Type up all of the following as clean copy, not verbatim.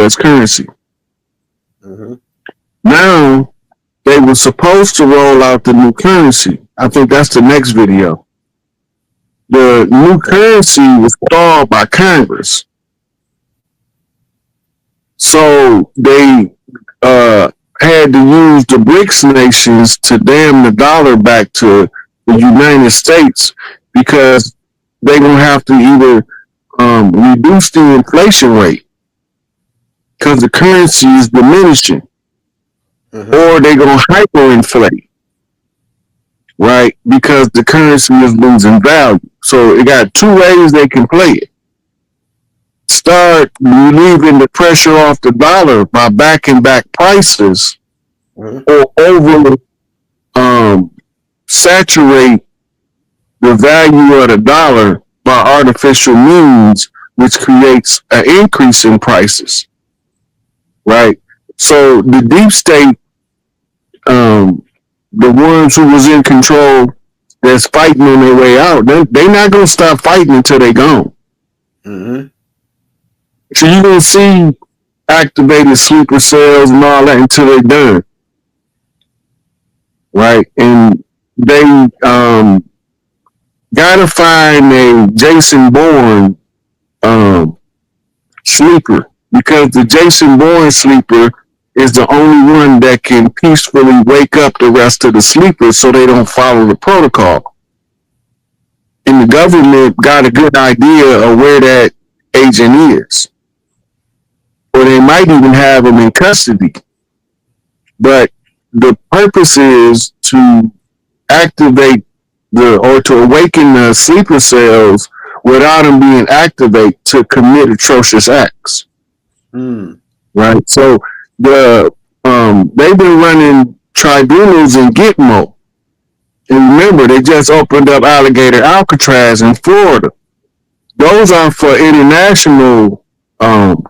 U.S. currency. Now, they were supposed to roll out the new currency. I think that's the next video. The new currency was stalled by Congress. So they had to use the BRICS nations to dam the dollar back to the United States, because they're going to have to either reduce the inflation rate because the currency is diminishing, or they're going to hyperinflate, right? Because the currency is losing value. So it got two ways they can play it. Start relieving the pressure off the dollar by backing back prices, or over saturate the value of the dollar by artificial means, which creates an increase in prices, right? So the deep state, the ones who was in control that's fighting on their way out, they're not going to stop fighting until they gone. So you don't see activated sleeper cells and all that until they're done, right? And they gotta find a Jason Bourne sleeper, because the Jason Bourne sleeper is the only one that can peacefully wake up the rest of the sleepers so they don't follow the protocol. And the government got a good idea of where that agent is, or they might even have him in custody. But the purpose is to activate or to awaken the sleeper cells without them being activated to commit atrocious acts. Right? So they've been running tribunals in Gitmo. And remember, they just opened up Alligator Alcatraz in Florida. Those are for international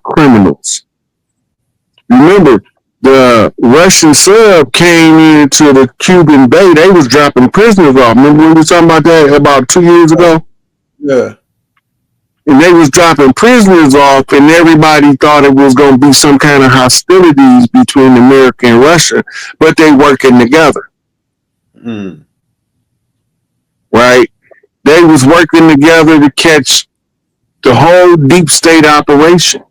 criminals. Remember, the Russian sub came into the Cuban Bay. They was dropping prisoners off. Remember we were talking about that about 2 years ago? Yeah. And they was dropping prisoners off, and everybody thought it was going to be some kind of hostilities between America and Russia, but they working together. Right? They was working together to catch the whole deep state operation.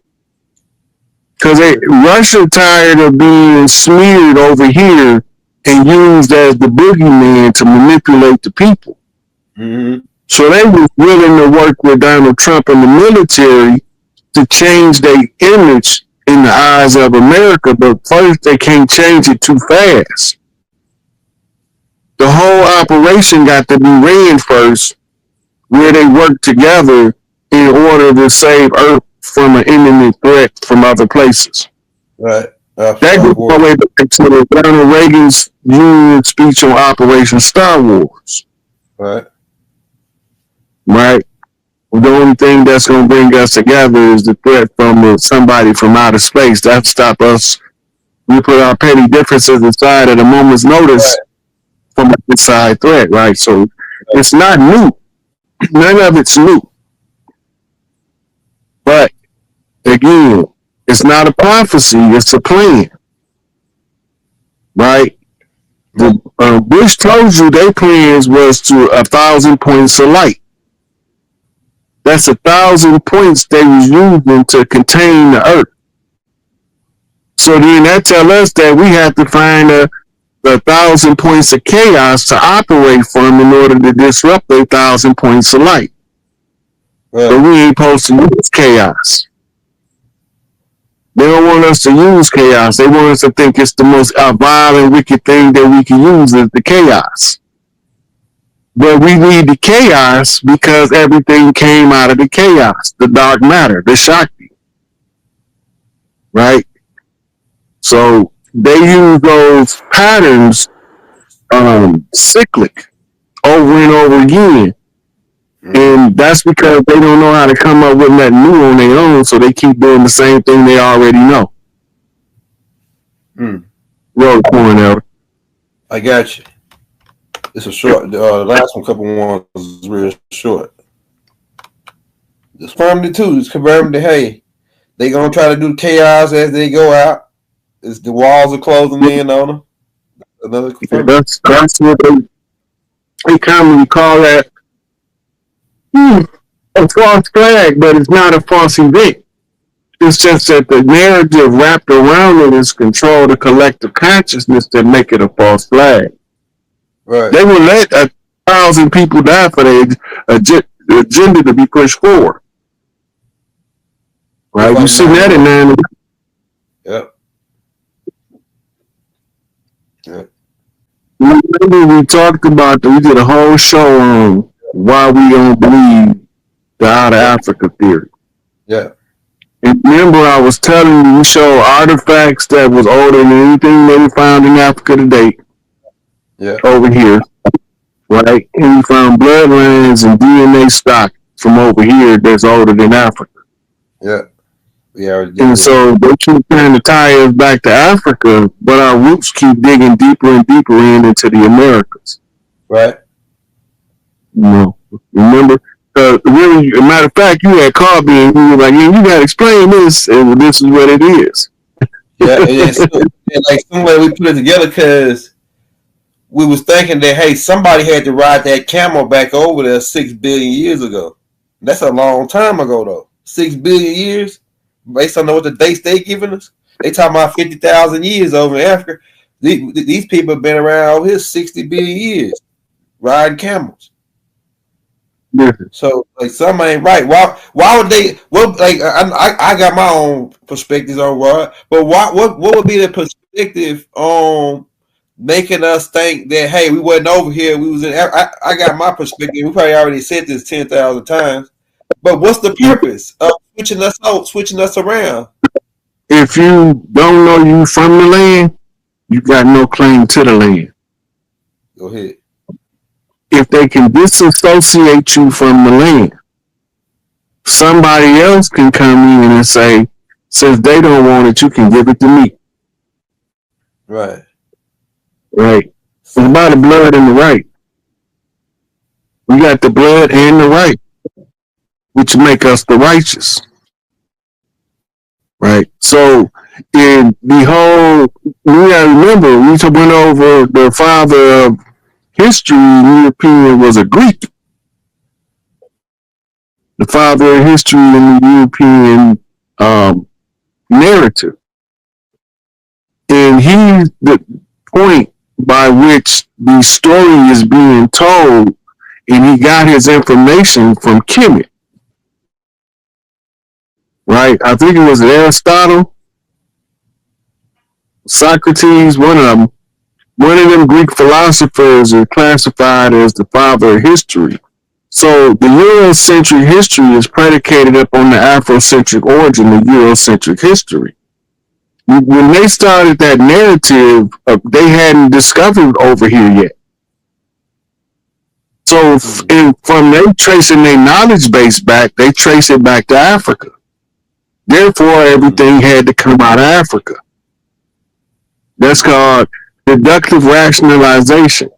Because Russia tired of being smeared over here and used as the boogeyman to manipulate the people. So they were willing to work with Donald Trump and the military to change their image in the eyes of America, but first they can't change it too fast. The whole operation got to be ran first, where they work together in order to save Earth from an imminent threat from other places. Right. That goes all the way back to Ronald Reagan's Union speech on Operation Star Wars. Right. Right. The only thing that's going to bring us together is the threat from somebody from outer space. That stop us. We put our petty differences aside at a moment's notice from an inside threat. Right. So it's not new. None of it's new. But again, it's not a prophecy, it's a plan. Right? Bush told you their plans was to 1,000 points of light. That's 1,000 points they was using to contain the earth. So then that tell us that we have to find 1,000 points of chaos to operate from in order to disrupt their 1,000 points of light. But we ain't supposed to use chaos. They don't want us to use chaos. They want us to think it's the most violent, wicked thing that we can use is the chaos. But we need the chaos because everything came out of the chaos, the dark matter, the Shakti. Right? So they use those patterns cyclic over and over again. And that's because they don't know how to come up with nothing new on their own, so they keep doing the same thing they already know. Roll corner. I got you. It's a short. The last one, couple ones was real short. Just confirmed it too. Just confirmed that hey, They gonna try to do chaos as they go out. It's the walls are closing in on them. Another that's what they commonly call that a false flag, but it's not a false event. It's just that the narrative wrapped around it is control the collective consciousness that make it a false flag. Right. They will let 1,000 people die for their agenda to be pushed forward. Right? You see that in 9/11. Yep. Yep. Remember we talked about we did a whole show on why we don't believe the out of Africa theory. Yeah. And remember I was telling you we show artifacts that was older than anything that we found in Africa today. Yeah. Over here. Right? And we found bloodlines and DNA stock from over here that's older than Africa. Yeah. And so they keep trying to tie us back to Africa, but our roots keep digging deeper and deeper into the Americas. Right. You know, remember? Really, as a matter of fact, you had called me and you were like, "Yeah, you got to explain this, and this is what it is." Yeah, and like some way we put it together because we was thinking that hey, somebody had to ride that camel back over there 6 billion years ago. That's a long time ago, though. 6 billion years. Based on what the dates they giving us, they talking about 50,000 years over in Africa. These people have been around over here 60 billion years, riding camels. Mm-hmm. So like something ain't right. Why would they? Well, like I got my own perspectives on why, but what would be the perspective on making us think that hey, we wasn't over here, we was in? I got my perspective. We probably already said this 10,000 times. But what's the purpose of switching us around? If you don't know you from the land, you got no claim to the land. Go ahead. If they can disassociate you from the land, somebody else can come in and say, since they don't want it, you can give it to me. Right. Right. It's about the blood and the right. We got the blood and the right, which make us the righteous. Right. So in the whole, we gotta remember, we went over the father of history in European was a Greek. The father of history in the European narrative. And he's the point by which the story is being told, and he got his information from Kemet. Right? I think it was Aristotle, Socrates, one of them. One of them Greek philosophers are classified as the father of history. So the Eurocentric history is predicated upon the Afrocentric origin of Eurocentric history. When they started that narrative, they hadn't discovered over here yet. So from they tracing their knowledge base back, they trace it back to Africa. Therefore, everything had to come out of Africa. That's called deductive rationalization.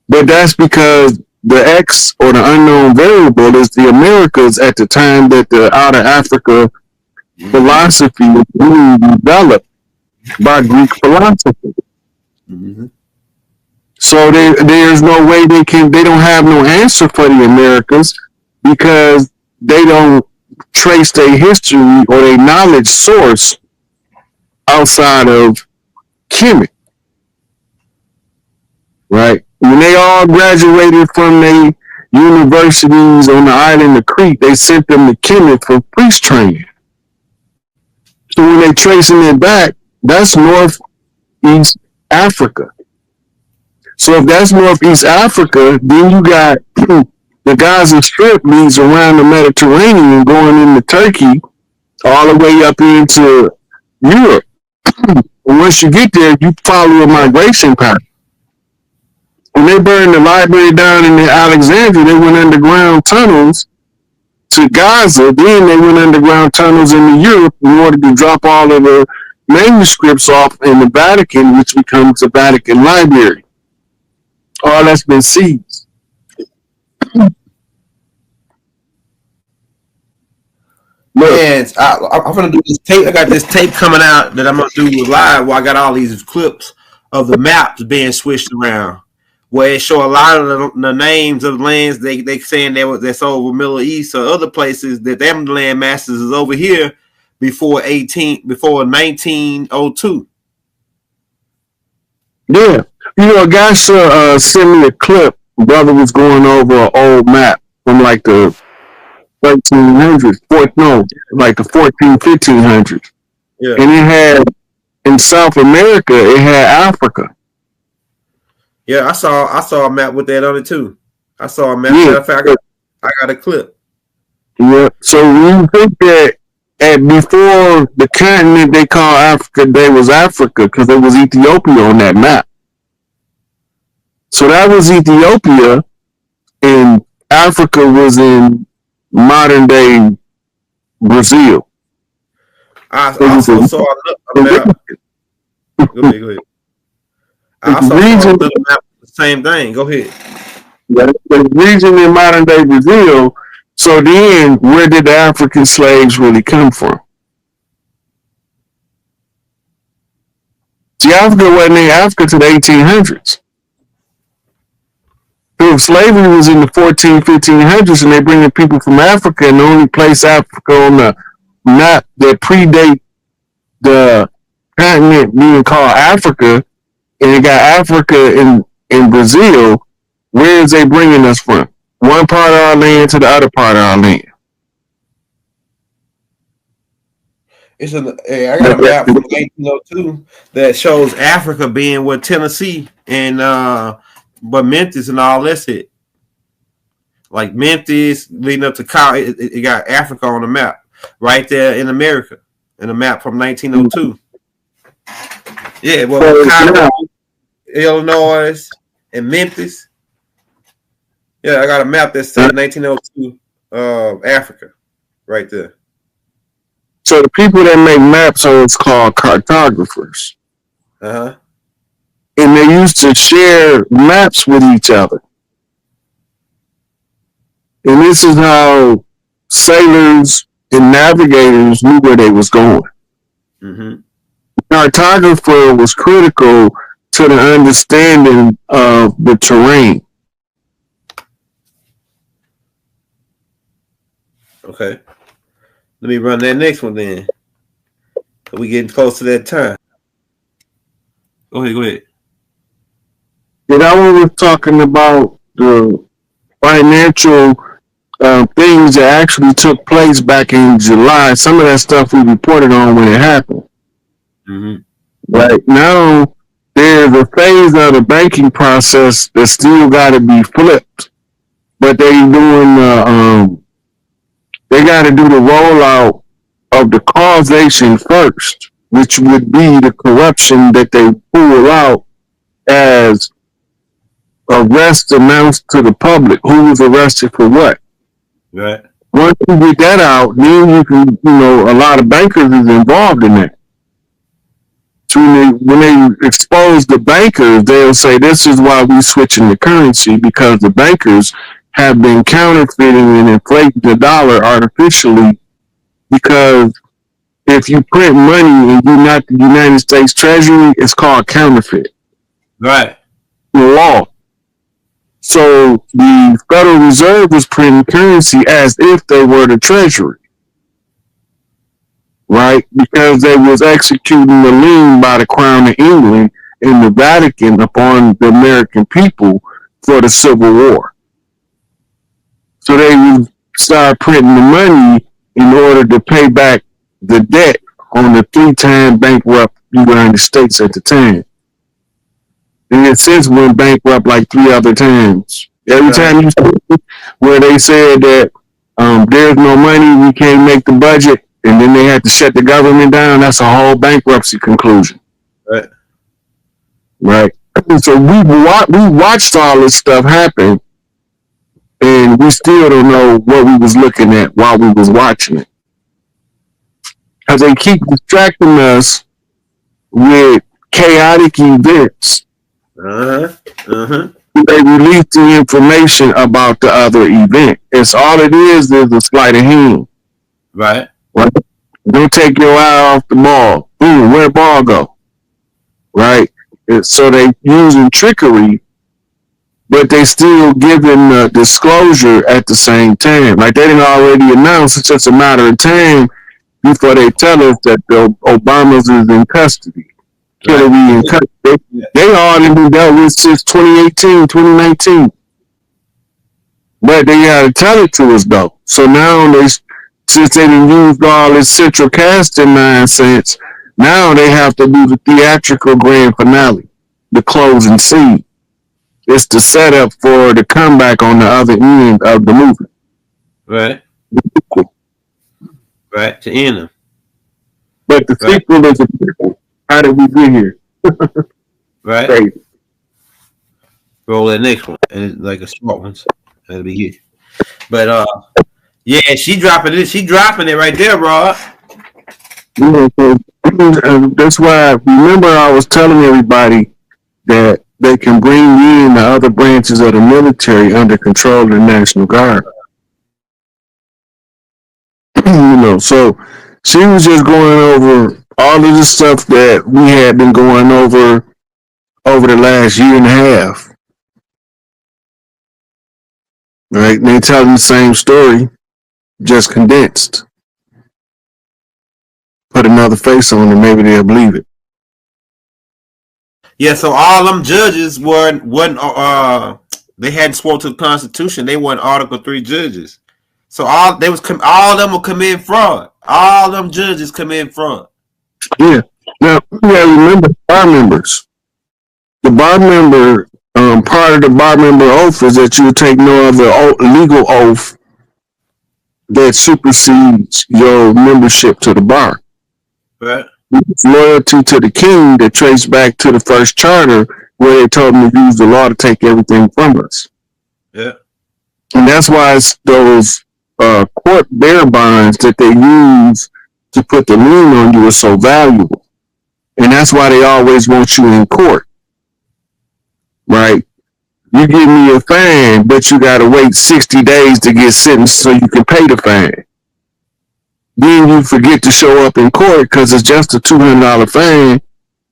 But that's because the X or the unknown variable is the Americas at the time that the out of Africa philosophy was being developed by Greek philosophy. Mm-hmm. So there's no way they don't have no answer for the Americas because they don't trace their history or their knowledge source outside of Kemet. Right? When they all graduated from their universities on the island of Crete, they sent them to Kemet for priest training. So when they tracing it back, that's Northeast Africa. So if that's Northeast Africa, then you got the Gaza Strip leads around the Mediterranean going into Turkey all the way up into Europe. And once you get there, you follow a migration pattern. When they burned the library down in Alexandria, they went underground tunnels to Gaza. Then they went underground tunnels into Europe in order to drop all of the manuscripts off in the Vatican, which becomes the Vatican Library. All that's been seized. Look, Man, I'm gonna do this tape. I got this tape coming out that I'm gonna do live. Where I got all these clips of the maps being switched around, where it show a lot of the names of lands they saying that's over Middle East or other places that them land masses is over here before 1902. yeah. You know, a guy sent me a clip. Brother was going over an old map from like the 1300s, like the 1500s. Yeah, And it had, in South America, it had Africa. yeah. I saw a map with that on it too. I saw a map. Yeah. Matter of fact, I got a clip. Yeah. So you think that before the continent they call Africa, they was Africa because there was Ethiopia on that map. So that was Ethiopia, and Africa was in modern day Brazil. I also saw a map. Go ahead. I also saw a map. The same thing. Go ahead. The region in modern day Brazil. So then, where did the African slaves really come from? See, Africa wasn't in Africa to the 1800s. So slavery was in the 1500s, and they bringing people from Africa, and the only place Africa on the map that predate the continent being called Africa, and it got Africa in Brazil. Where is they bringing us from? One part of our land to the other part of our land. I got a map from 1902 that shows Africa being with Tennessee and but Memphis and all that's it. Like Memphis leading up to Cal, it got Africa on the map right there in America in a map from 1902. Yeah, well, Cairo, Illinois, and Memphis. Yeah, I got a map that says 1902 Africa right there. So the people that make maps are what's called cartographers. Uh-huh. And they used to share maps with each other. And this is how sailors and navigators knew where they was going. Mm-hmm. Cartographer was critical to the understanding of the terrain. Okay. Let me run that next one then. We getting close to that time. Go ahead. And I was talking about the financial things that actually took place back in July. Some of that stuff we reported on when it happened. Mm-hmm. Right now, there's a phase of the banking process that still got to be flipped, but they doing they got to do the rollout of the causation first, which would be the corruption that they pull out as arrest announced to the public. Who was arrested for what? Right. Once you get that out, then you can, a lot of bankers is involved in that. So when they expose the bankers, they'll say this is why we switching the currency, because the bankers have been counterfeiting and inflating the dollar artificially, because if you print money and you're not the United States Treasury, it's called counterfeit. Right. The law. So the Federal Reserve was printing currency as if they were the Treasury. Right? Because they was executing the lien by the Crown of England and the Vatican upon the American people for the Civil War. So they would start printing the money in order to pay back the debt on the 3-time bankrupt United States at the time. And it since went bankrupt like 3 other times. Every time you see where they said that there's no money, we can't make the budget, and then they had to shut the government down, that's a whole bankruptcy conclusion. Right. Right. So we watched all this stuff happen, and we still don't know what we was looking at while we was watching it. Because they keep distracting us with chaotic events. They release the information about the other event. It's all it is a sleight of hand. Right. Right? Don't take your eye off the ball. Boom, where the ball go? Right? So they using trickery, but they still giving disclosure at the same time. Like they didn't already announce. It's just a matter of time before they tell us that the Obamas is in custody. Hillary in custody. They all been dealt with since 2018, 2019. But they gotta tell it to us though. So now since they done used all this central casting nonsense, now they have to do the theatrical grand finale, the closing scene. It's the setup for the comeback on the other end of the movie. Right. Right, to end them. But the sequel is a sequel. How did we get here? Right. Crazy. Roll that next one. And it's like a short one. So that'll be here. But yeah, she dropping it. She dropping it right there, Rod. Yeah, so that's why remember I was telling everybody that they can bring in the other branches of the military under control of the National Guard. So she was just going over all of the stuff that we had been going over the last year and a half. Right? And they telling the same story, just condensed. Put another face on it, maybe they'll believe it. Yeah, so all them judges wasn't they hadn't sworn to the Constitution. They weren't Article 3 judges. So all of them will come in fraud. All them judges come in fraud. Yeah. Now you gotta remember bar members. The bar member, part of the bar member oath is that you take no other legal oath that supersedes your membership to the bar. Right. Loyalty to the king that traced back to the first charter where they told them to use the law to take everything from us. Yeah. And that's why it's those court bearer bonds that they use to put the lien on you are so valuable. And that's why they always want you in court. Right? You give me a fine, but you got to wait 60 days to get sentenced so you can pay the fine. Then you forget to show up in court because it's just a $200 fine,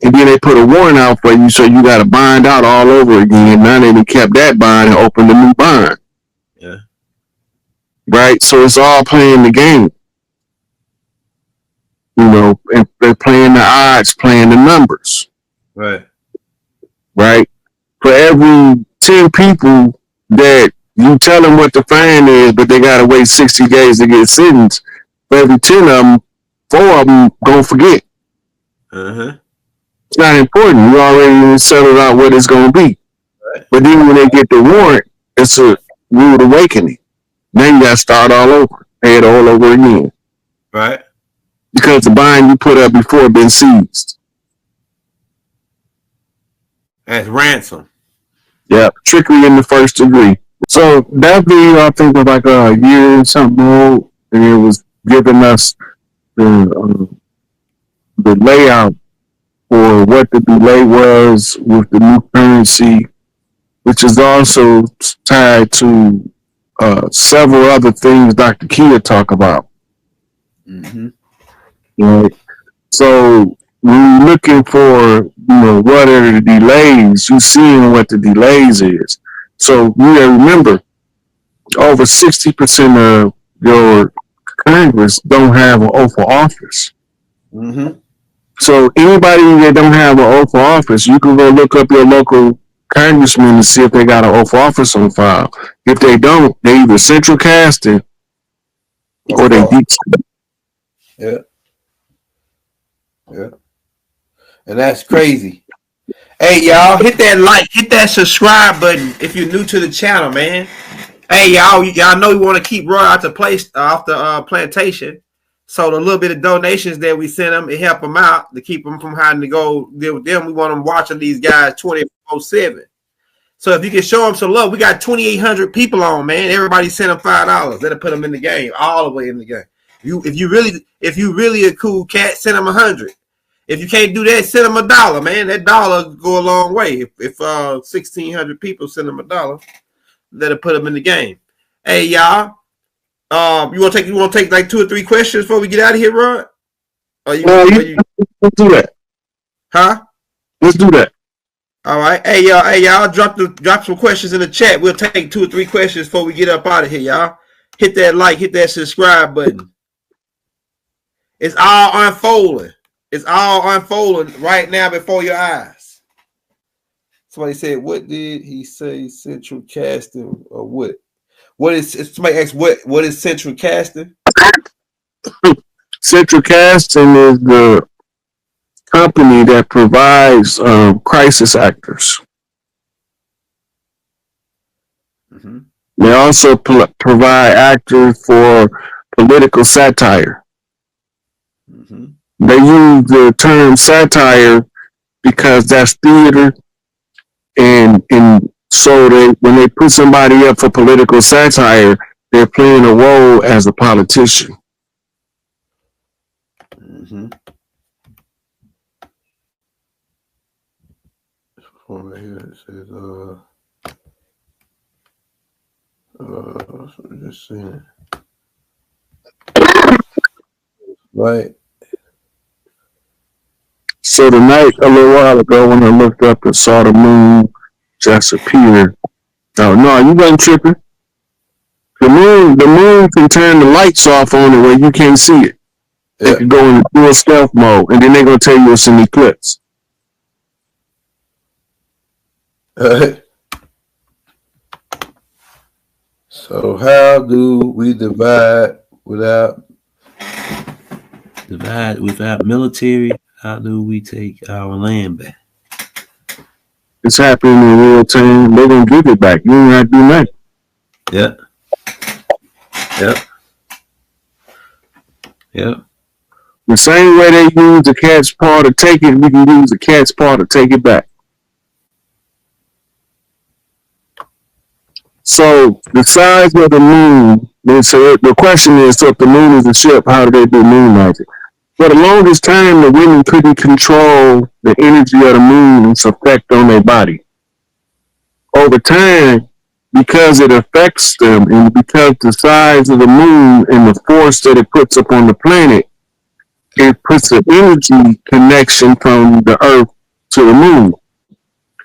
and then they put a warrant out for you, so you got to bond out all over again. Now they kept that bond and opened a new bond. Yeah. Right? So it's all playing the game. And they're playing the odds, playing the numbers. Right. Right? For every 10 people that you tell them what the fine is, but they got to wait 60 days to get sentenced, for every 10 of them, 4 of them gonna forget. Uh-huh. It's not important. You already settled out what it's gonna be. Right. But then when they get the warrant, it's a rude awakening. Then you gotta start all over, pay it all over again. Right. Because the bond you put up before been seized. As ransom. Yeah, trickery in the first degree. So that video, I think, was like a year and something old, and it was giving us the layout for what the delay was with the new currency, which is also tied to several other things Dr. Kia talk about. Mm-hmm. Right? So when you're looking for, what are the delays, you're seeing what the delays is. So you gotta remember, over 60% of your Congress don't have an oath of office. Mm-hmm. So anybody that don't have an oath of office, you can go look up your local congressman and see if they got an oath of office on file. If they don't, they either central casting or they deep. Yeah. Yeah. And that's crazy. Hey, y'all, hit that like, hit that subscribe button if you're new to the channel, man. Hey, y'all know we want to keep Roy off the plantation. So the little bit of donations that we send them, it help them out to keep them from having to go deal with them. We want them watching these guys 24/7. So if you can show them some love, we got 2,800 people on, man. Everybody send them $5. That'll put them in the game, all the way in the game. If you really a cool cat, send them 100. If you can't do that, send them $1, man. That dollar go a long way. If 1,600 people send them $1, that'll put them in the game. Hey, y'all. You want to take like 2 or 3 questions before we get out of here, Rod? Let's do that. Huh? Let's do that. All right. Hey y'all, drop some questions in the chat. We'll take 2 or 3 questions before we get up out of here, y'all. Hit that like, hit that subscribe button. It's all unfolding. It's all unfolding right now before your eyes. Somebody said, "What did he say? Central casting or what? What is?" Somebody asked, "What is central casting?" Central Casting is the company that provides crisis actors. Mm-hmm. They also provide actors for political satire. Mm-hmm. They use the term satire because that's theater, and so when they put somebody up for political satire, they're playing a role as a politician. Mm-hmm. This one right here, it says, just saying. Right. So tonight, a little while ago, when I looked up and saw the moon just appear, oh no, you wasn't tripping. The moon can turn the lights off on it where you can't see it. They can go into full stealth mode, and then they're gonna tell you it's an eclipse. So how do we divide without military? How do we take our land back? It's happening in real time. They're gonna give it back. You don't have to do nothing. Yeah. Yep. Yep. The same way they use the cat's paw to take it, we can use the cat's paw to take it back. So the size of the moon, so the question is, so if the moon is a ship, how do they do moon magic? For the longest time, the women couldn't control the energy of the moon and its effect on their body. Over time, because it affects them and because the size of the moon and the force that it puts upon the planet, it puts an energy connection from the earth to the moon.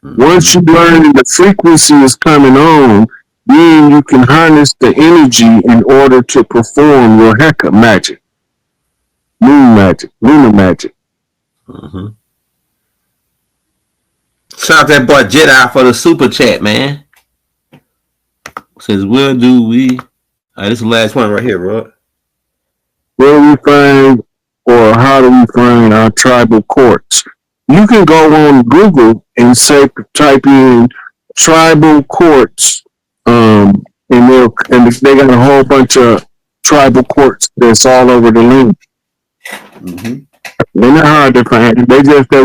Once you learn the frequency is coming on, then you can harness the energy in order to perform your Heka magic, moon magic, lunar magic. Mm-hmm. Shout out that boy Jedi for the super chat, man. Says, where do we? This is the last one right here, bro. Where do we find, or how do we find our tribal courts? You can go on Google and type in tribal courts, and they got a whole bunch of tribal courts that's all over the land. Mm-hmm. They're not hard to find. They just that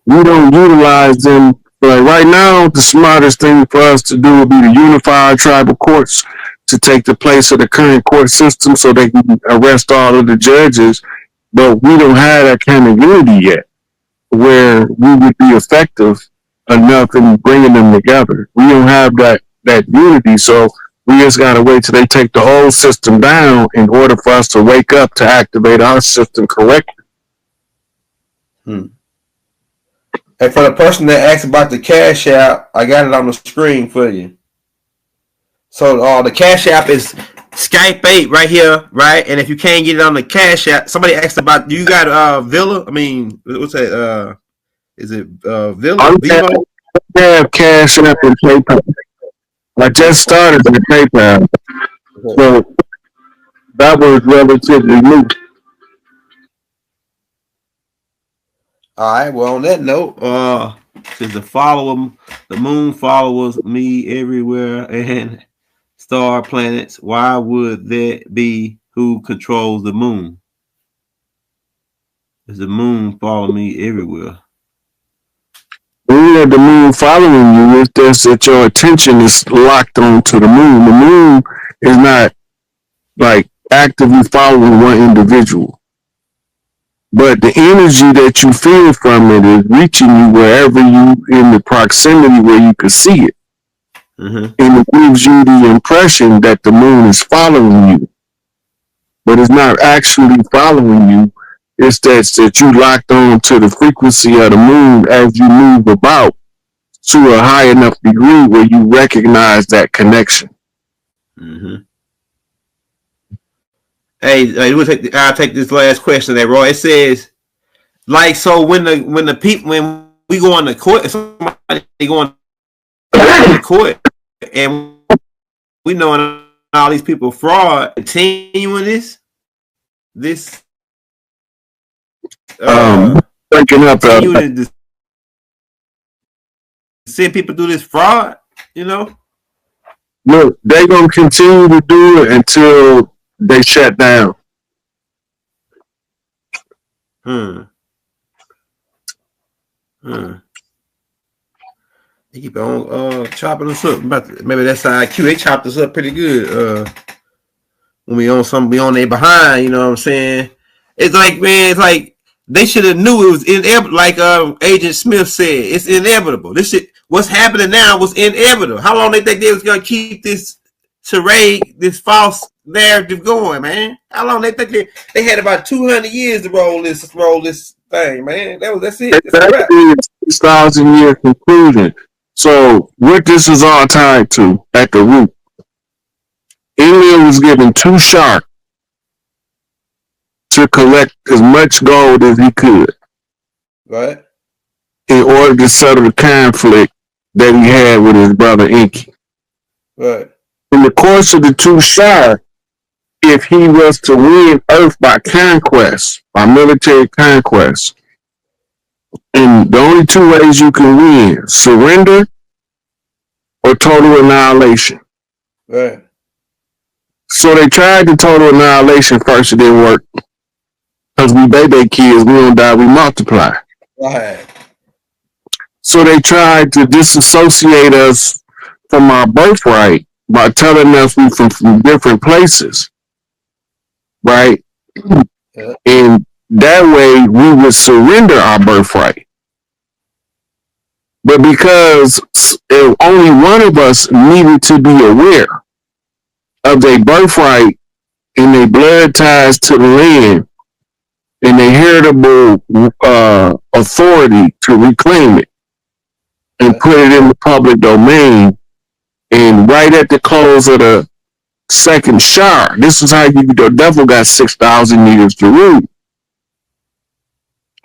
we don't utilize them. But right now, the smartest thing for us to do would be to unify tribal courts to take the place of the current court system so they can arrest all of the judges. But we don't have that kind of unity yet where we would be effective enough in bringing them together. We don't have that unity, so we just got to wait till they take the whole system down in order for us to wake up to activate our system correctly. And for the person that asked about the Cash App, I got it on the screen for you. So the Cash App is Skype 8 right here, right? And if you can't get it on the Cash App, somebody asked about, do you got Villa? I mean, what's that? Is it Villa? I have Cash App and PayPal. I just started with PayPal, so that was relatively new. All right. Well, on that note, says the moon follows me everywhere and star planets. Why would that be? Who controls the moon? Does the moon follow me everywhere? When you have the moon following you, it's just that your attention is locked onto the moon. The moon is not like actively following one individual. But the energy that you feel from it is reaching you wherever you in the proximity where you can see it. Mm-hmm. And it gives you the impression that the moon is following you, but it's not actually following you. It's that you locked on to the frequency of the moon as you move about to a high enough degree where you recognize that connection. Mm-hmm. Hey, I'll take this last question there, Roy. It says, like, so when we go on the court, somebody going to court, and we know all these people fraud, continuing this breaking up. Continuing to send people through this fraud, you know. Look, they're gonna continue to do it until they shut down. They keep on chopping us up. Maybe that's IQ. They chopped us up pretty good. When we on their behind, you know what I'm saying? It's like, man, it's like they should have knew it was inevitable. Like Agent Smith said, it's inevitable. This shit, what's happening now was inevitable. How long they think they was gonna keep this charade, this false narrative going, man? How long they think they had about 200 years to roll this thing, man? That's it. Exactly, 6,000 year conclusion. So what this is all tied to at the root, England was given 2 sharks to collect as much gold as he could, right, in order to settle the conflict that he had with his brother Inky. Right. In the course of the 2 sharks, if he was to win Earth by conquest, by military conquest, and the only 2 ways you can win, surrender or total annihilation. Right. So they tried the total annihilation first, it didn't work. Because we baby kids, we don't die, we multiply. Right. So they tried to disassociate us from our birthright by telling us we from different places. Right? Yeah. And that way we would surrender our birthright. But because only one of us needed to be aware of their birthright and their blood ties to the land and their heritable authority to reclaim it and put it in the public domain. And right at the close of the second Shar, this is how the devil got 6,000 years to rule.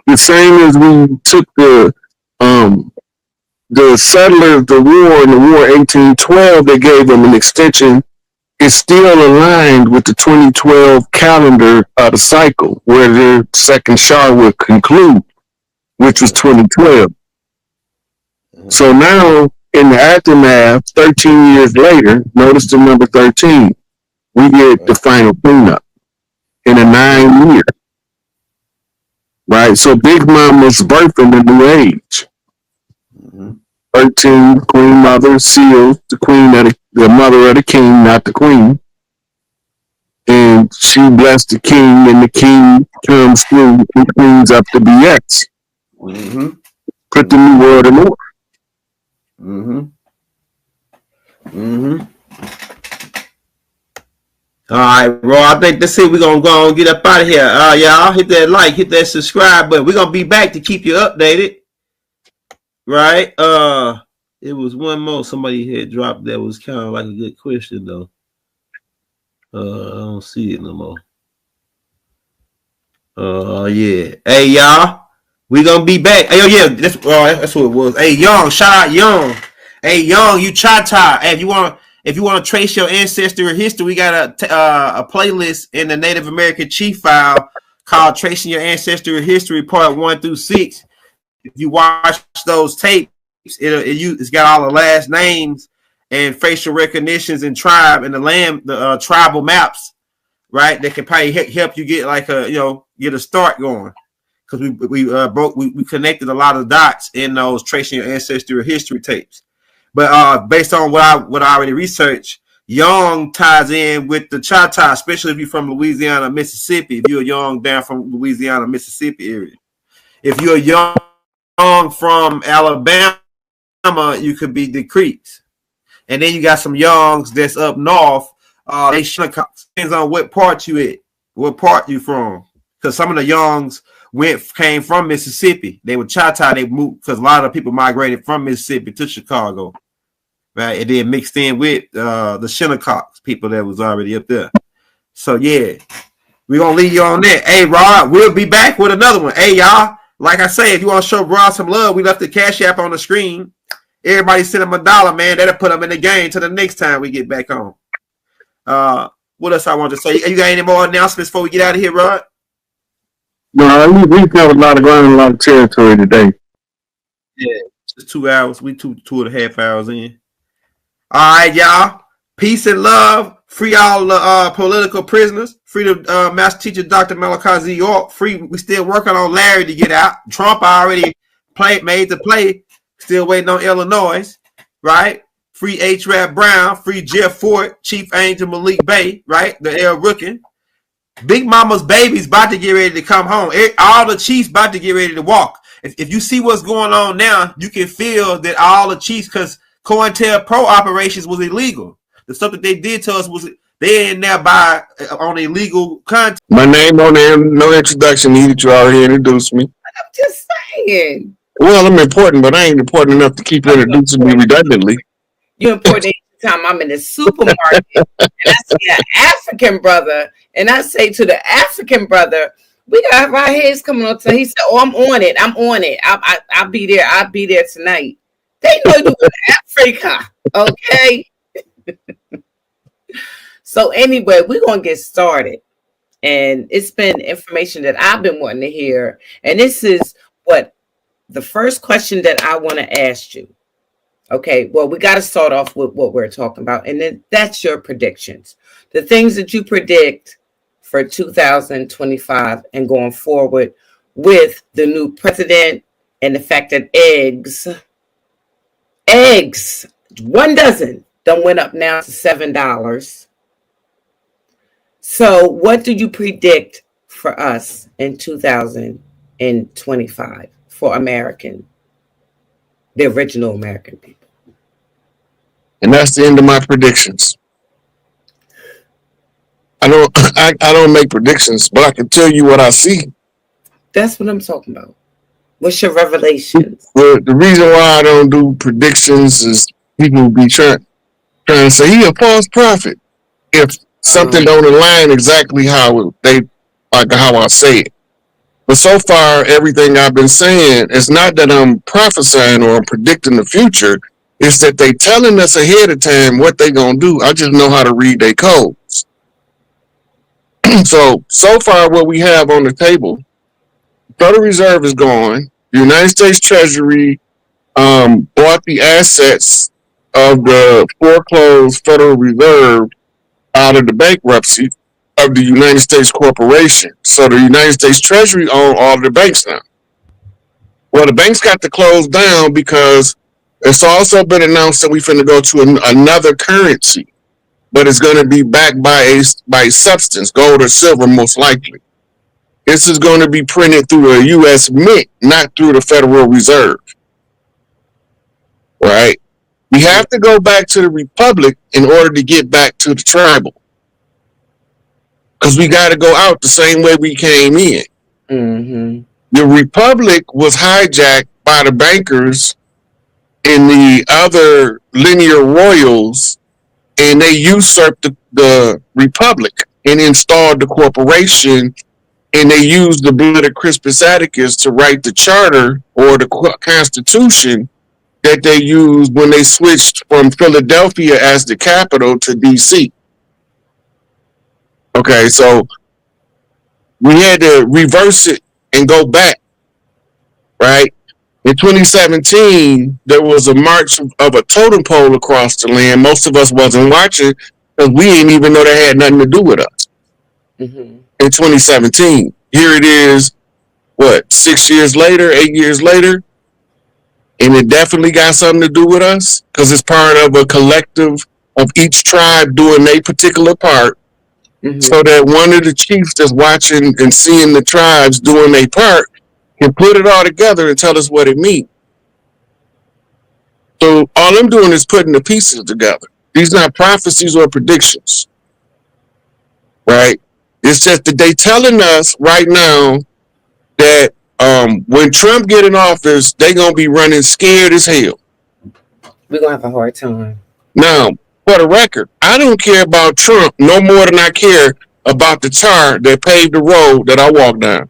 The same as we took the settlers, the war in the war 1812, they gave them an extension. It's still aligned with the 2012 calendar of the cycle, where the second Shar would conclude, which was 2012. So now, in the aftermath, 13 years later, notice the number 13, we get the final cleanup in a 9 year. Right? So Big Mama's birthing the new age. 13, Queen Mother, seals the queen of the mother of the king, not the queen. And she blessed the king, and the king comes through and cleans up the BX. Put the new world in order. All right, bro. I think that's it. We're gonna go and get up out of here. Y'all hit that like, hit that subscribe button. We're gonna be back to keep you updated. Right? It was one more somebody had dropped that was kind of like a good question though. I don't see it no more. Yeah. Hey y'all, we gonna be back. Hey, yeah, that's what it was. Hey Young, shout out Young. Hey Young, you Cha-Cha. Hey, if you want to trace your ancestry history, we got a playlist in the Native American Chief file called Tracing Your Ancestry History Part 1 through 6. If you watch those tapes, it's got all the last names and facial recognitions and tribe and the tribal maps, right? That can probably help you get get a start going, because we connected a lot of dots in those Tracing Your Ancestry History tapes. But based on what I already researched, Young ties in with the Cha-Cha, especially if you're from Louisiana, Mississippi. If you're Young down from Louisiana, Mississippi area. If you're Young from Alabama, you could be the Creeks. and then you got some Youngs that's up north. They Shinnecock. Depends on what part you at, what part you from. Because some of the Youngs came from Mississippi. They were Choctaw. They moved because a lot of people migrated from Mississippi to Chicago, right? And then mixed in with the Shinnecock people that was already up there. So yeah, we're gonna leave you on that. Hey Rod, we'll be back with another one. Hey y'all, like I say, if you want to show Rod some love, we left the Cash App on the screen. Everybody send him $1, man. That'll put him in the game till the next time we get back on. What else I want to say? You got any more announcements before we get out of here, Rod? No, we covered a lot of ground and a lot of territory today. Yeah, just 2 hours. We 2.5 hours in. All right, y'all. Peace and love. Free all the political prisoners. Free the master teacher, Dr. Malachi Z. York. Free. We still working on Larry to get out. Trump already made the play. Still waiting on Illinois, right? Free H. Rap Brown. Free Jeff Fort. Chief Angel Malik Bay, right? The L. Rookin. Big Mama's baby's about to get ready to come home. All the chiefs about to get ready to walk. If you see what's going on now, you can feel that all the chiefs, because COINTELPRO operations was illegal. The stuff that they did to us was they in there by on illegal content. My name on there, no introduction needed. You already introduced me. I'm just saying. Well, I'm important, but I ain't important enough to keep introducing me redundantly. You're important anytime I'm in the supermarket and I see an African brother, and I say to the African brother, we got our heads coming up. So he said, "Oh, I'm on it. I'll be there. I'll be there tonight." They know you in Africa, okay? So anyway, we're gonna get started, and it's been information that I've been wanting to hear, and this is what the first question that I want to ask you. Okay, well, we got to start off with what we're talking about, and then that's your predictions, the things that you predict for 2025 and going forward with the new president and the fact that eggs, 1 dozen done went up now to $7. So what do you predict for us in 2025 for the original American people? And that's the end of my predictions. I don't make predictions, but I can tell you what I see. That's what I'm talking about. What's your revelations? Well, the reason why I don't do predictions is people be trying to say he a false prophet if something don't align exactly how I say it. But so far, everything I've been saying is not that I'm prophesying or I'm predicting the future. It's that they telling us ahead of time what they gonna do. I just know how to read their codes. So far, what we have on the table, Federal Reserve is gone. The United States Treasury bought the assets of the foreclosed Federal Reserve out of the bankruptcy of the United States Corporation. So the United States Treasury own all of the banks now. Well, the banks got to close down because it's also been announced that we finna go to another currency, but it's going to be backed by a substance, gold or silver, most likely. This is going to be printed through a U.S. Mint, not through the Federal Reserve. Right? We have to go back to the Republic in order to get back to the tribal. Because we got to go out the same way we came in. Mm-hmm. The Republic was hijacked by the bankers and the other linear royals, and they usurped the Republic and installed the corporation, and they used the blood of Crispus Attucks to write the charter or the Constitution that they used when they switched from Philadelphia as the capital to D.C. Okay, so we had to reverse it and go back, right? In 2017, there was a march of a totem pole across the land. Most of us wasn't watching because we didn't even know that had nothing to do with us. Mm-hmm. In 2017, here it is, 6 years later, 8 years later, and it definitely got something to do with us because it's part of a collective of each tribe doing their particular part. Mm-hmm. So that one of the chiefs that's watching and seeing the tribes doing their part can put it all together and tell us what it means. So all I'm doing is putting the pieces together. These are not prophecies or predictions, right? It's just that they telling us right now that when Trump get in office, they gonna be running scared as hell. We're gonna have a hard time. Now, for the record, I don't care about Trump no more than I care about the tar that paved the road that I walked down.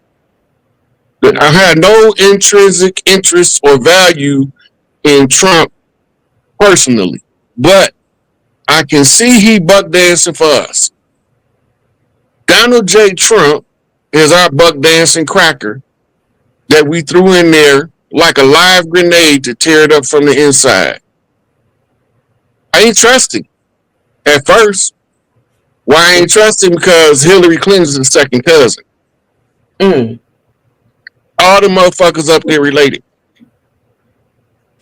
I had no intrinsic interest or value in Trump personally, but I can see he buck dancing for us. Donald J. Trump is our buck dancing cracker that we threw in there like a live grenade to tear it up from the inside. I ain't trusting at first. Why I ain't trusting? Because Hillary Clinton's a second cousin. All the motherfuckers up there related.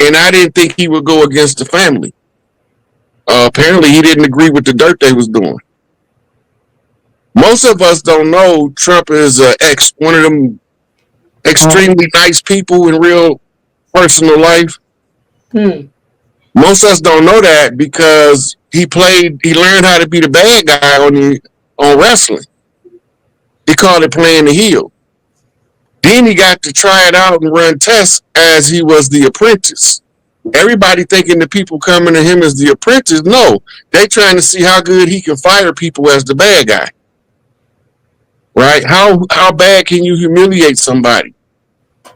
And I didn't think he would go against the family. Apparently he didn't agree with the dirt they was doing. Most of us don't know Trump is one of them extremely nice people in real personal life. Most of us don't know that because he learned how to be the bad guy on wrestling. He called it playing the heel. Then he got to try it out and run tests as he was the apprentice. Everybody thinking the people coming to him as the apprentice. No, they trying to see how good he can fire people as the bad guy. Right? How bad can you humiliate somebody?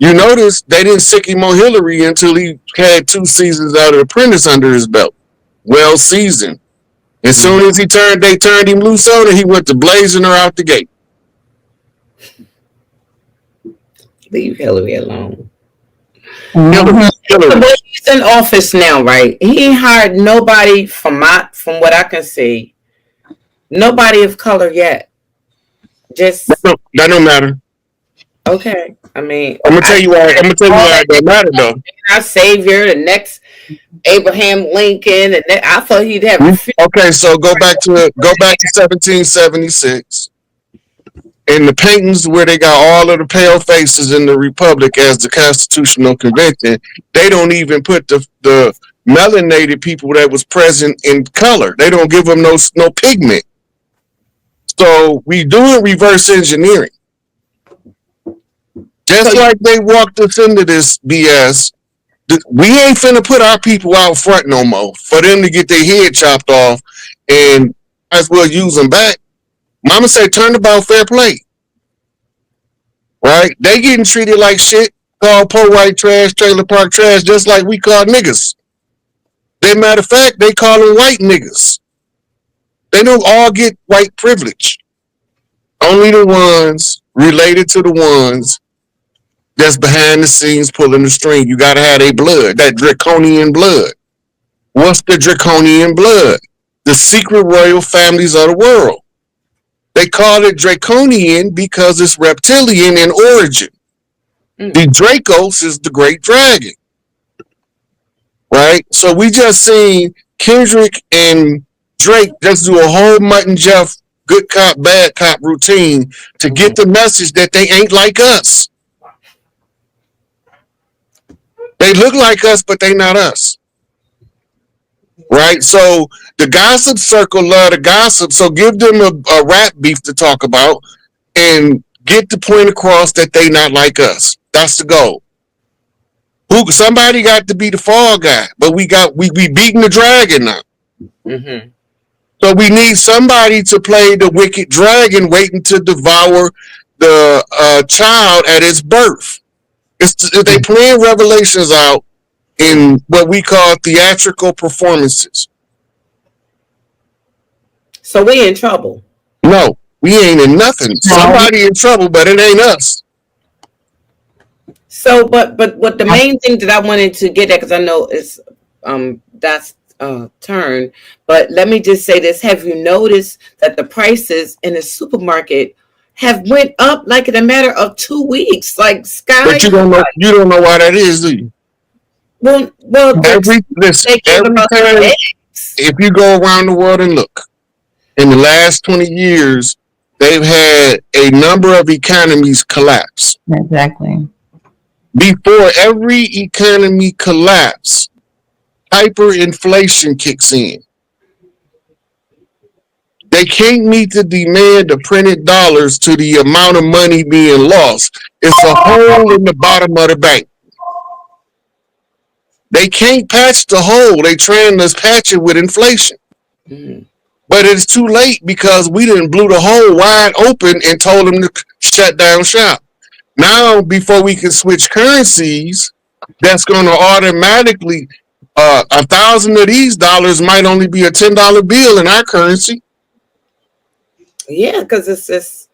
You notice they didn't sick him on Hillary until he had 2 seasons out of Apprentice under his belt. Well seasoned. As soon as they turned him loose on it, he went to blazing her out the gate. Leave Hillary alone. Hillary. But he's in office now, right? He ain't hired nobody from what I can see. Nobody of color yet. Just that don't matter. Okay. I mean, I'm gonna tell you why it don't matter though. Our savior, the next Abraham Lincoln, and I thought he'd have. Okay, so go back to 1776. In the paintings where they got all of the pale faces in the Republic as the Constitutional Convention, they don't even put the melanated people that was present in color. They don't give them no pigment. So we doing reverse engineering. Just like they walked us into this BS, we ain't finna put our people out front no more for them to get their head chopped off and as well use them back. Mama said, turn about fair play. Right? They getting treated like shit, called poor white trash, trailer park trash, just like we call niggas. As matter of fact, they call them white niggas. They don't all get white privilege. Only the ones related to the ones that's behind the scenes pulling the string. You gotta have their blood, that draconian blood. What's the draconian blood? The secret royal families of the world. They call it draconian because it's reptilian in origin. The Dracos is the great dragon. Right? So we just seen Kendrick and Drake just do a whole Mutt and Jeff good cop, bad cop routine to get the message that they ain't like us. They look like us, but they not us. Right? So the gossip circle love the gossip, so give them a rap beef to talk about and get the point across that they not like us. That's the goal. Somebody got to be the fall guy, but we beating the dragon now. Mm-hmm. So we need somebody to play the wicked dragon waiting to devour the child at its birth. They playing Revelations out in what we call theatrical performances. So we in trouble. No, we ain't in nothing. Somebody in trouble, but it ain't us. So, but what the main thing that I wanted to get at, because I know it's that's turn, but let me just say this: have you noticed that the prices in the supermarket have went up like in a matter of 2 weeks, like sky? But you don't know why that is, do you? Well, every time, if you go around the world and look, in the last 20 years, they've had a number of economies collapse. Exactly. Before every economy collapse, hyperinflation kicks in. They can't meet the demand of printed dollars to the amount of money being lost. It's a hole in the bottom of the bank. They can't patch the hole. They trying to patch it with inflation. Mhm. But it's too late because we didn't blew the hole wide open and told them to shut down shop. Now, before we can switch currencies, that's going to automatically, 1,000 of these dollars might only be a $10 bill in our currency. Yeah, because it's just,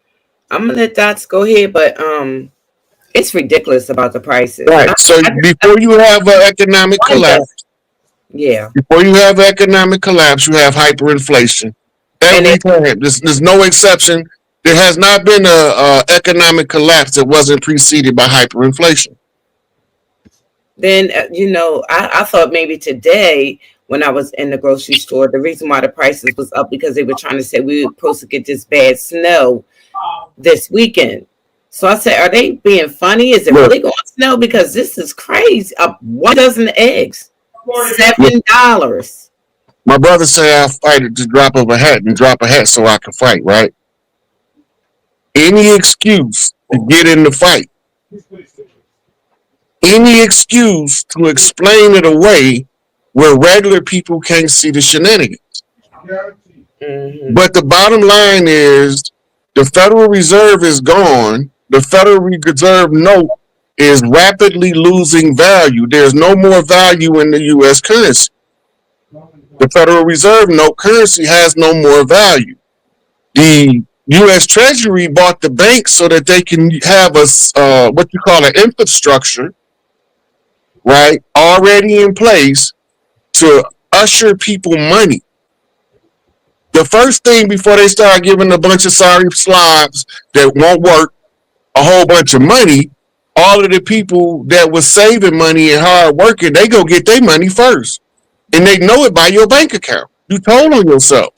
I'm gonna let Dots go ahead, but it's ridiculous about the prices. Right. So before you have an economic collapse, Yeah. before you have economic collapse, you have hyperinflation. Every time. There's no exception. There has not been a economic collapse that wasn't preceded by hyperinflation. Then, I thought maybe today when I was in the grocery store, the reason why the prices was up because they were trying to say we were supposed to get this bad snow this weekend. So I said, are they being funny? Is it really going to snow? Because this is crazy. 1 dozen eggs, $7. My brother said I'll fight at the drop of a hat and drop a hat so I can fight, right? Any excuse to get in the fight, any excuse to explain it away where regular people can't see the shenanigans. Mhm. But the bottom line is the Federal Reserve is gone. The Federal Reserve note is rapidly losing value. There's no more value in the U.S. currency. The Federal Reserve note currency has no more value. The U.S. Treasury bought the banks so that they can have a what you call an infrastructure, right, already in place to usher people money. The first thing before they start giving a bunch of sorry slobs that won't work a whole bunch of money, all of the people that was saving money and hard working, they go get their money first. And they know it by your bank account. You told on yourself.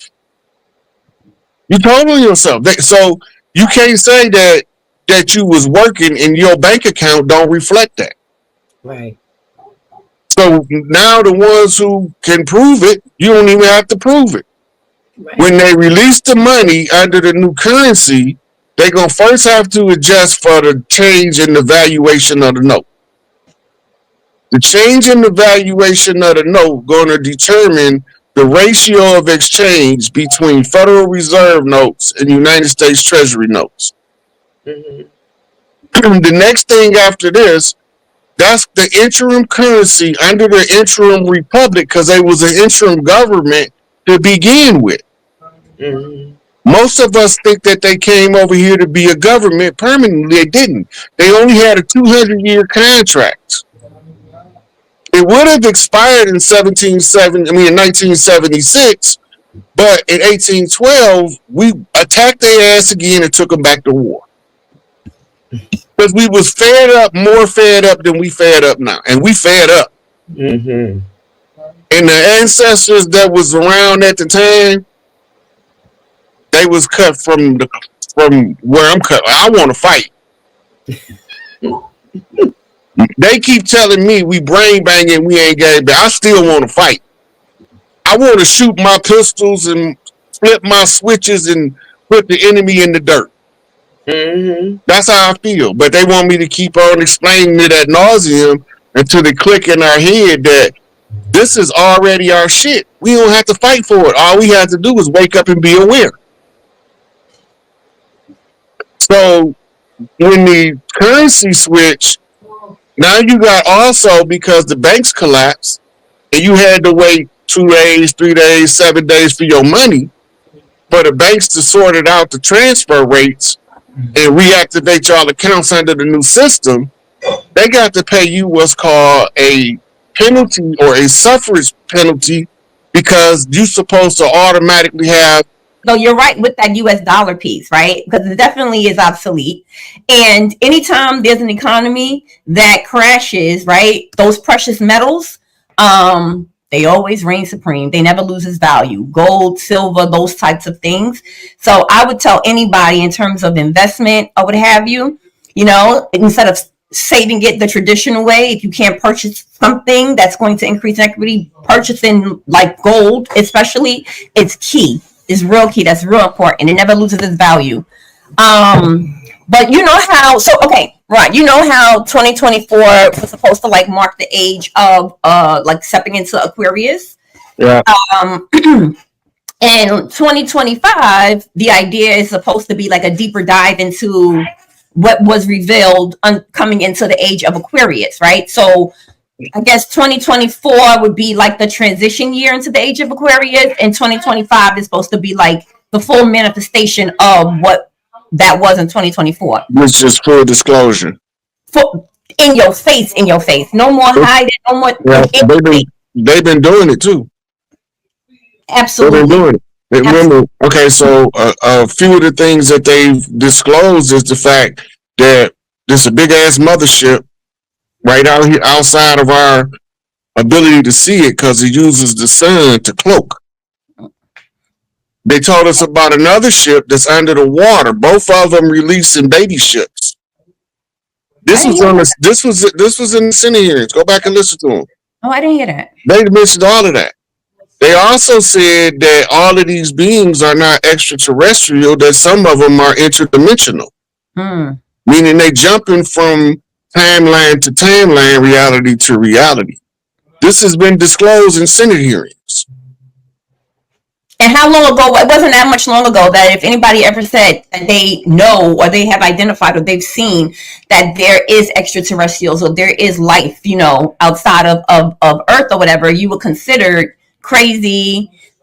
You told on yourself. So you can't say that you was working and your bank account don't reflect that. Right. So now the ones who can prove it, you don't even have to prove it. Right. When they release the money under the new currency, they're going to first have to adjust for the change in the valuation of the note. The change in the valuation of the note going to determine the ratio of exchange between Federal Reserve notes and United States Treasury notes. Mhm. The next thing after this, that's the interim currency under the interim republic because they was an interim government to begin with. Mhm. Most of us think that they came over here to be a government permanently. They didn't. They only had a 200-year contract. It would have expired in 1976, but in 1812 we attacked their ass again and took them back to war. Because we was more fed up than we fed up now, and we fed up. Mhm. And the ancestors that was around at the time, they was cut from where I'm cut. I want to fight. They keep telling me we brain banging, we ain't gay, but I still want to fight. I want to shoot my pistols and flip my switches and put the enemy in the dirt. Mhm. That's how I feel. But they want me to keep on explaining it ad nauseum until they click in our head that this is already our shit. We don't have to fight for it. All we have to do is wake up and be aware. So when the currency switch, now you got also, because the banks collapsed and you had to wait 2 days, 3 days, 7 days for your money for the banks to sort it out the transfer rates and reactivate y'all accounts under the new system, they got to pay you what's called a penalty or a suffrage penalty because you're supposed to automatically have. So you're right with that US dollar piece, right? Because it definitely is obsolete. And anytime there's an economy that crashes, right, those precious metals, they always reign supreme. They never lose its value. Gold, silver, those types of things. So I would tell anybody in terms of investment or what have you, instead of saving it the traditional way. If you can't purchase something that's going to increase in equity, purchasing like gold, especially, it's key. It's real key. That's real important. It never loses its value. But you know how, so, okay, right. You know how 2024 was supposed to like mark the age of, like stepping into Aquarius? Yeah. And 2025, the idea is supposed to be like a deeper dive into what was revealed coming into the age of Aquarius, right? So I guess 2024 would be like the transition year into the age of Aquarius, and 2025 is supposed to be like the full manifestation of what that was in 2024. Which is full disclosure. In your face. No more hiding, no more. Yeah, they've been doing it too. Absolutely. They've been doing it. Remember, okay, so a few of the things that they've disclosed is the fact that there's a big ass mothership right out here outside of our ability to see it because it uses the sun to cloak. They told us about another ship that's under the water. Both of them releasing baby ships. This was in the Senate hearings. Go back and listen to them. Oh, I didn't hear that. They mentioned all of that. They also said that all of these beings are not extraterrestrial, that some of them are interdimensional. Meaning they jumping from timeline to timeline, reality to reality. This has been disclosed in Senate hearings. And how long ago? It wasn't that much long ago that if anybody ever said that they know or they have identified or they've seen that there is extraterrestrials or there is life, you know, outside of Earth or whatever, you would consider crazy,